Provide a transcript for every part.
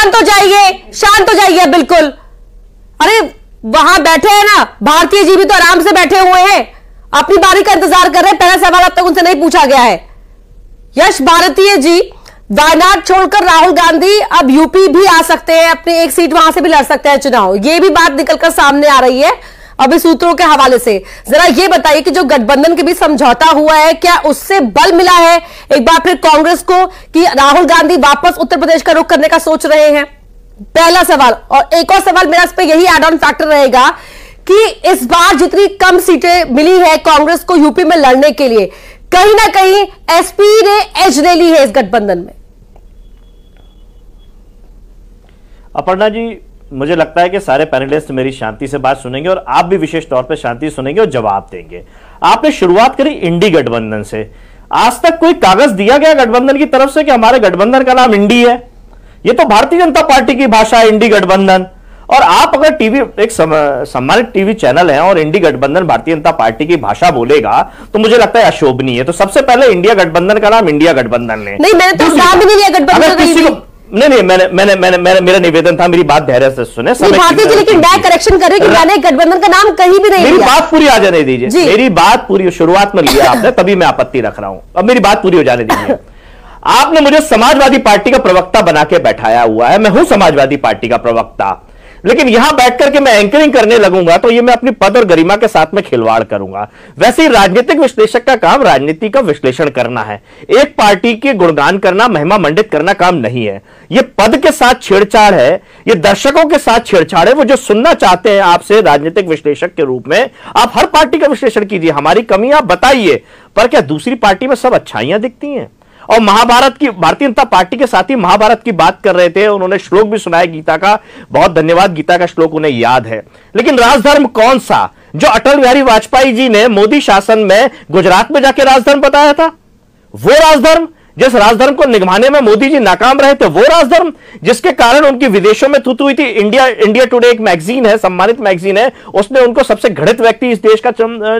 शांत हो जाइए बिल्कुल। अरे वहां बैठे हैं ना, भारतीय जी भी तो आराम से बैठे हुए हैं, अपनी बारी का इंतजार कर रहे हैं। पहला सवाल अब तक उनसे नहीं पूछा गया है। यश भारतीय जी, वायनाड छोड़कर राहुल गांधी अब यूपी भी आ सकते हैं, अपनी एक सीट वहां से भी लड़ सकते हैं चुनाव, ये भी बात निकलकर सामने आ रही है अभी सूत्रों के हवाले से। जरा ये बताइए कि जो गठबंधन के बीच समझौता हुआ है, क्या उससे बल मिला है एक बार फिर कांग्रेस को कि राहुल गांधी वापस उत्तर प्रदेश का रुख करने का सोच रहे हैं? पहला सवाल। और एक और सवाल मेरा इस पे यही एड ऑन फैक्टर रहेगा कि इस बार जितनी कम सीटें मिली है कांग्रेस को यूपी में लड़ने के लिए, कहीं ना कहीं एसपी ने एज ले ली है इस गठबंधन में। अपर्णा जी, मुझे लगता है कि सारे पैनलिस्ट मेरी शांति से बात सुनेंगे और आप भी विशेष तौर पर शांति सुनेंगे और जवाब देंगे। आपने शुरुआत करी इंडी गठबंधन से। आज तक कोई कागज दिया गया गठबंधन की तरफ से कि हमारे गठबंधन का नाम इंडी है? ये तो भारतीय जनता पार्टी की भाषा है, इंडी गठबंधन। और आप अगर टीवी, एक सम्मानित टीवी चैनल है और इंडी गठबंधन भारतीय जनता पार्टी की भाषा बोलेगा तो मुझे लगता है अशोभनीय है। तो सबसे पहले इंडिया गठबंधन का नाम इंडिया गठबंधन ले। नहीं, मैंने तो नाम ही नहीं लिया गठबंधन। नहीं, मैंने मेरा निवेदन था, मेरी बात धैर्य से सुने। भारतीय जी, लेकिन मैं करेक्शन कर रही हूं कि मैंने गठबंधन का नाम कहीं भी नहीं लिया। मेरी बात पूरी आ जाने दीजिए। मेरी बात पूरी शुरुआत में लिया आपने, तभी मैं आपत्ति रख रहा हूं। अब मेरी बात पूरी हो जाने दीजिए। आपने मुझे समाजवादी पार्टी का प्रवक्ता बना के बैठाया हुआ है, मैं हूं समाजवादी पार्टी का प्रवक्ता, लेकिन यहां बैठकर के मैं एंकरिंग करने लगूंगा तो ये मैं अपनी पद और गरिमा के साथ में खिलवाड़ करूंगा। वैसे ही राजनीतिक विश्लेषक का काम राजनीति का विश्लेषण करना है, एक पार्टी के गुणगान करना, महिमा मंडित करना काम नहीं है। ये पद के साथ छेड़छाड़ है, ये दर्शकों के साथ छेड़छाड़ है। वो जो सुनना चाहते हैं आपसे राजनीतिक विश्लेषक के रूप में, आप हर पार्टी का विश्लेषण कीजिए, हमारी कमियां आप बताइए, पर क्या दूसरी पार्टी में सब अच्छाइयां दिखती हैं? और महाभारत की, भारतीय जनता पार्टी के साथी महाभारत की बात कर रहे थे, उन्होंने श्लोक भी सुनाया गीता का, बहुत धन्यवाद, गीता का श्लोक उन्हें याद है। लेकिन राजधर्म कौन सा? जो अटल बिहारी वाजपेयी जी ने मोदी शासन में गुजरात में जाके राजधर्म बताया था, वो राजधर्म? जिस राजधर्म को निभाने में मोदी जी नाकाम रहे थे, वो राजधर्म जिसके कारण उनकी विदेशों में थूथू हुई थी। इंडिया टुडे एक मैगजीन है, सम्मानित मैगजीन है, उसने उनको सबसे घृणित व्यक्ति इस देश का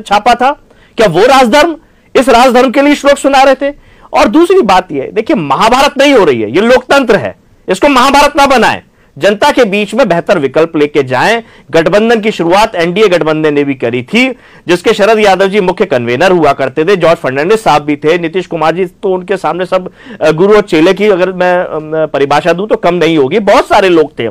छापा था। क्या वो राजधर्म? इस राजधर्म के लिए श्लोक सुना रहे थे। और दूसरी बात यह, देखिए महाभारत नहीं हो रही है, ये लोकतंत्र है, इसको महाभारत ना बनाएं, जनता के बीच में बेहतर विकल्प लेके जाएं। गठबंधन की शुरुआत एनडीए गठबंधन ने भी करी थी, जिसके शरद यादव जी मुख्य कन्वेनर हुआ करते थे, जॉर्ज फर्नांडिस साहब भी थे, नीतीश कुमार जी तो उनके सामने सब गुरु और चेले की अगर मैं परिभाषा दूं तो कम नहीं होगी, बहुत सारे लोग थे।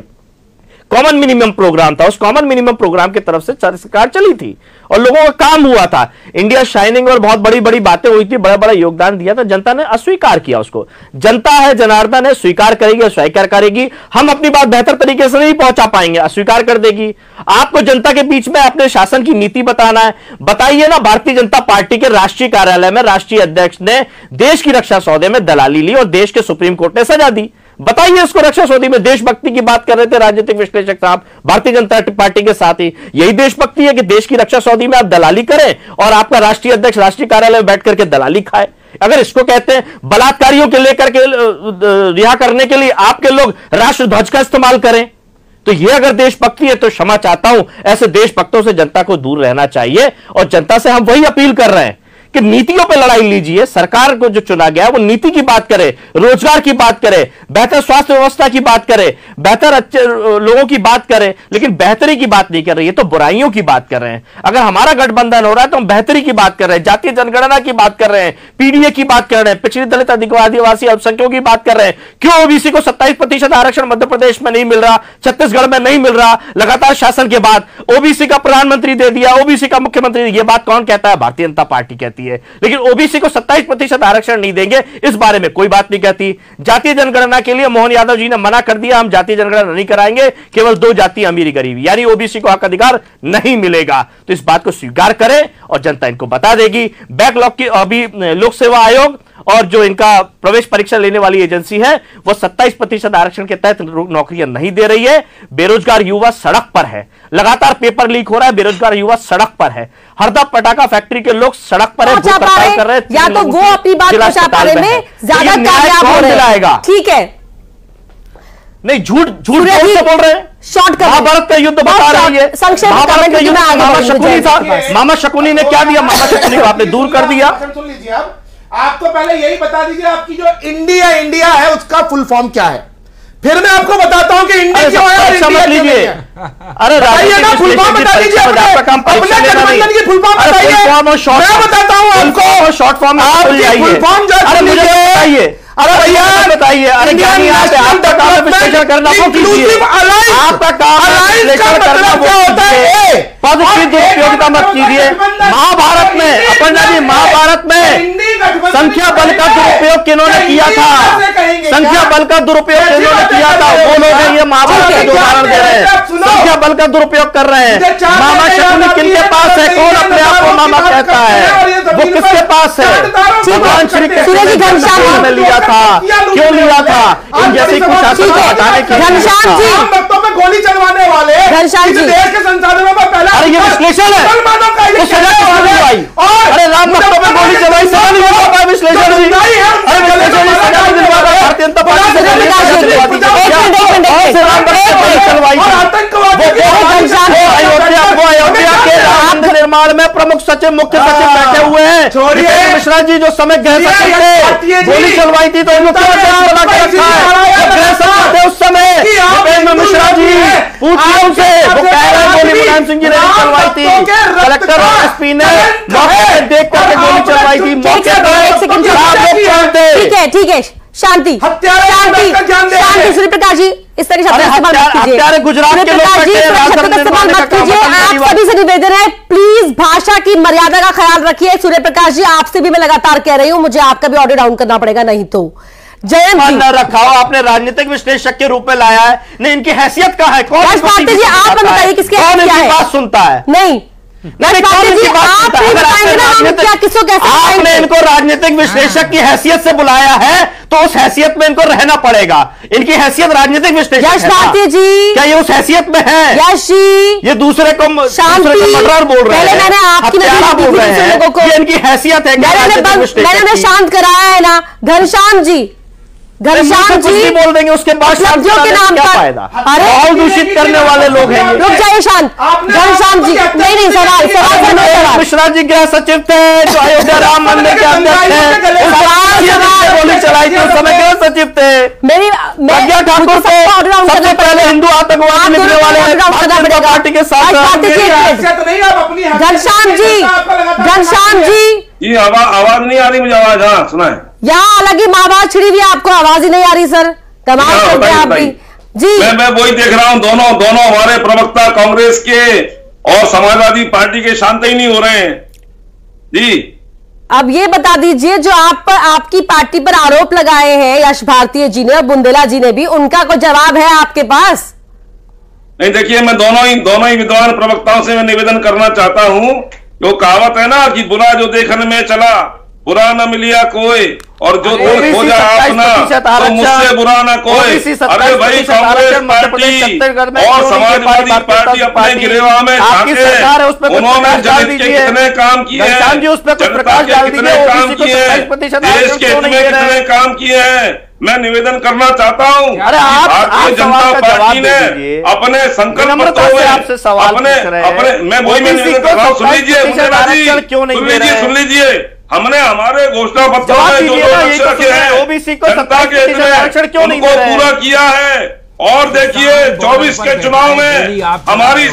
कॉमन मिनिमम प्रोग्राम था, उस कॉमन मिनिमम प्रोग्राम की तरफ से सरकार चली थी और लोगों का काम हुआ था। इंडिया शाइनिंग और बहुत बड़ी बड़ी बातें हुई थी, बड़ा बड़ा योगदान दिया था, जनता ने अस्वीकार किया उसको। जनता है, जनार्दन है, स्वीकार करेगी, अस्वीकार करेगी। हम अपनी बात बेहतर तरीके से नहीं पहुंचा पाएंगे, अस्वीकार कर देगी। आपको जनता के बीच में अपने शासन की नीति बताना है, बताइए ना। भारतीय जनता पार्टी के राष्ट्रीय कार्यालय में राष्ट्रीय अध्यक्ष ने देश की रक्षा सौदे में दलाली ली और देश के सुप्रीम कोर्ट ने सजा दी। बताइए इसको। रक्षा सौदे में देशभक्ति की बात कर रहे थे राजनीतिक विश्लेषक साहब भारतीय जनता पार्टी के साथ ही। यही देशभक्ति है कि देश की रक्षा सौदे में आप दलाली करें और आपका राष्ट्रीय अध्यक्ष राष्ट्रीय कार्यालय में बैठ करके दलाली खाए। अगर इसको कहते हैं बलात्कारियों के लेकर के रिहा करने के लिए आपके लोग राष्ट्र ध्वज का इस्तेमाल करें, तो यह अगर देशभक्ति है तो क्षमा चाहता हूं, ऐसे देशभक्तों से जनता को दूर रहना चाहिए। और जनता से हम वही अपील कर रहे हैं कि नीतियों पे लड़ाई लीजिए। सरकार को जो चुना गया है वो नीति की बात करे, रोजगार की बात करे, बेहतर स्वास्थ्य व्यवस्था की बात करे, बेहतर अच्छे लोगों की बात करे, लेकिन बेहतरी की बात नहीं कर रही है, तो बुराइयों की बात कर रहे हैं। अगर हमारा गठबंधन हो रहा है तो हम बेहतरी की बात कर रहे हैं, जातीय जनगणना की बात कर रहे हैं, पीडीए की बात कर रहे हैं, पिछड़ी दलित आदिवासी अल्पसंख्यकों की बात कर रहे हैं। क्यों ओबीसी को 27% आरक्षण मध्य प्रदेश में नहीं मिल रहा, छत्तीसगढ़ में नहीं मिल रहा? लगातार शासन के बाद ओबीसी का प्रधानमंत्री दे दिया, ओबीसी का मुख्यमंत्री। यह बात कौन कहता है? भारतीय जनता पार्टी कहती है। लेकिन ओबीसी को 27% आरक्षण नहीं देंगे, इस बारे में कोई बात नहीं कहती। जातीय जनगणना के लिए मोहन यादव जी ने मना कर दिया, हम जातीय जनगणना नहीं कराएंगे, केवल 2 जाति अमीरी गरीबी, यानी ओबीसी को हक अधिकार नहीं मिलेगा। तो इस बात को स्वीकार करें और जनता इनको बता देगी। बैकलॉग की अभी लोक सेवा आयोग और जो इनका प्रवेश परीक्षा लेने वाली एजेंसी है वो 27% आरक्षण के तहत नौकरियां नहीं दे रही है। बेरोजगार युवा सड़क पर है, लगातार पेपर लीक हो रहा है, बेरोजगार युवा सड़क पर है। हरदा पटाखा फैक्ट्री के लोग सड़क पर है, कर रहे हैं, या तो वो अपनी बात पहुंचा पाने में ज्यादा कामयाब हो रहे हैं। ठीक है, नहीं झूठ से बोल रहे हैं। शॉर्टकट महाभारत का युद्ध बता रही है, महाभारत का युद्ध मामा शकुनी था, मामा शकुनी ने क्या दिया? मामा शकुनी को आपने दूर कर दिया। सुन लीजिए, आप तो पहले यही बता दीजिए आपकी जो इंडिया है उसका फुल फॉर्म क्या है? फिर मैं आपको बताता हूँ कि इंडिया क्यों है और इंडिया क्यों नहीं है। अरे बताइए ना, फुल फॉर्म बता दीजिए अपने गठबंधन की फुल फॉर्म बताइए। मैं बताता हूँ आपको शॉर्ट फॉर्म आपकी फुल फॉर्म जो है मुझे बताइए। अरे भैया बताइए, अरे आपका काम विश्लेषण करना वो कीजिए, आपका काम विश्लेषण करना वो होता है। पद की दुरुपयोगिता मत कीजिए। महाभारत में अपर्णा जी, महाभारत में संख्या बल का दुरुपयोग किन्होंने किया था, संख्या बल का दुरुपयोग किन्होंने किया था, वो लोग हैं ये महाभारत के उदाहरण दे रहे हैं, संख्या बल का दुरुपयोग कर रहे हैं। मामा शकुनी किनके पास है? कौन अपने आप को मामा कहता है? वो किसके पास है? भगवान श्री कृष्ण ने लिया था, क्यों लिया था? इन जैसे कुछ हटाने के घनश्याम जी, भक्तों पे गोली चलवाने वाले घनश्याम जी देश के संसाधनों में पहला, अरे ये विश्लेषण है, अरे राम भक्तों पे गोली चलवाई, सजा नहीं मिल पाया विश्लेषण जी, अरे विश्लेषण जी सजा नहीं दिलवा पाया भारतीय जनता पार्टी से अयोध्या के राम निर्माण में प्रमुख सचिव मुख्य सचिव बैठे हुए हैं। मिश्रा जी जो समय गृह सचिव थे, गोली चलवाई थी तो उनको बना के रखा है। गृह सचिव थे उस समय भूपेंद्र मिश्रा जी, पूछिए उनसे, वो कह रहे हैं गोली मुलायम सिंह जी ने चलवाई थी, कलेक्टर और एसपी ने मौके पे देख करके गोली चलवाई थी, मौके पर। ठीक है, शांति शांति सूर्यप्रकाश जी, इस तरह शब्द इस्तेमाल मत कीजिए। गुजरात के लोग इस्तेमाल मत कीजिए। आप सभी से निवेदन है, प्लीज भाषा की मर्यादा का ख्याल रखिए। सूर्यप्रकाश जी, आपसे भी मैं लगातार कह रही हूं, मुझे आपका भी ऑडियो डाउन करना पड़ेगा, नहीं तो जयंत जी रखा हो आपने राजनीतिक विश्लेषक के रूप में लाया है, नहीं इनकी हैसियत का है? कौन पार्टी जी, आप बताइए किसकी हैसियत है? बात सुनता है? नहीं आपने इनको राजनीतिक विश्लेषक की हैसियत से बुलाया है तो उस हैसियत में इनको रहना पड़ेगा। इनकी हैसियत राजनीतिक विश्लेषक यश भारती जी, क्या ये उस हैसियत में है? यश जी, ये दूसरे को मर्डर बोल रहे हैं, मैंने आपकी बोल रहे हैं, ये इनकी हैसियत है। मैंने शांत कराया है ना घनश्याम जी, घनश्याम जी बोल देंगे उसके बाद उपलब्धियों के नाम पर फायदा? माहौल दूषित करने वाले लोग हैं। रुक जाइए शांत, घनश्याम जी, नहीं सवाल मिश्रा जी गृह सचिव थे जो अयोध्या राम मंदिर के अध्यक्ष थे, गोली चलाई थी उस समय गृह सचिव थे। मेरी प्रज्ञा ठाकुर को सबसे पहले हिंदू आतंकवादी लिखने वाले पार्टी के साथ। घनश्याम जी ये आवाज नहीं आ रही मुझे, आवाज हाँ सुना है, यहाँ अलग ही आवाज छिड़ी हुई, आपको आवाज ही नहीं आ रही सर, कमाल करते हैं आप भी जी। मैं वही देख रहा हूँ, दोनों हमारे प्रवक्ता कांग्रेस के और समाजवादी पार्टी के शांत ही नहीं हो रहे हैं जी। अब ये बता दीजिए, जो आप पर आपकी पार्टी पर आरोप लगाए हैं यश भारती जी ने और बुंदेला जी ने भी, उनका कोई जवाब है आपके पास? नहीं देखिए, मैं दोनों ही विद्वान प्रवक्ताओं से मैं निवेदन करना चाहता हूं, जो कहावत है ना कि बुरा जो देखने में चला बुरा न मिलिया कोई, और जो खोजा अपना तो मुझसे बुरा ना कोई। अरे भाई, कांग्रेस पार्टी और समाजवादी पार्टी अपने गिरेवा में झांके, उन्होंने जनहित के कितने काम किए हैं, जनता के कितने काम किए हैं, देश के हित में कितने काम किए हैं। मैं निवेदन करना चाहता हूं, भारतीय जनता पार्टी ने अपने संकल्प अपने मैं निवेदन कर रहा हूं, सुन लीजिए, सुन लीजिए, हमने हमारे घोषणा पत्र में जो लक्ष्य रखे हैं जनता के हित में उनको पूरा किया है। और देखिए 24 के चुनाव में हमारी